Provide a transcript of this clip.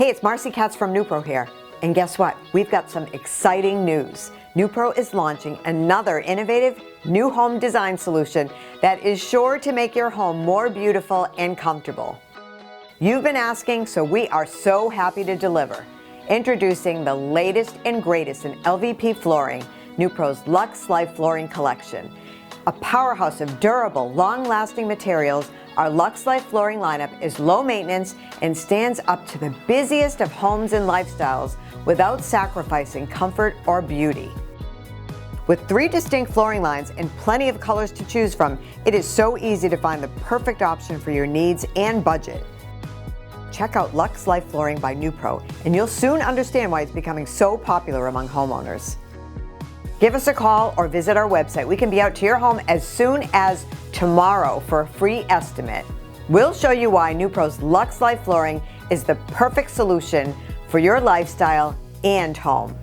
Hey, it's Marcy Katz from NEWPRO here. And guess what? We've got some exciting news. NEWPRO is launching another innovative new home design solution that is sure to make your home more beautiful and comfortable. You've been asking, so we are so happy to deliver. Introducing the latest and greatest in LVP flooring, NEWPRO's LuxLife Flooring collection. A powerhouse of durable, long-lasting materials, our LuxLife flooring lineup is low maintenance and stands up to the busiest of homes and lifestyles without sacrificing comfort or beauty. With 3 distinct flooring lines and plenty of colors to choose from, it is so easy to find the perfect option for your needs and budget. Check out LuxLife Flooring by NEWPRO, and you'll soon understand why it's becoming so popular among homeowners. Give us a call or visit our website. We can be out to your home as soon as tomorrow for a free estimate. We'll show you why NEWPRO's LuxLife Flooring is the perfect solution for your lifestyle and home.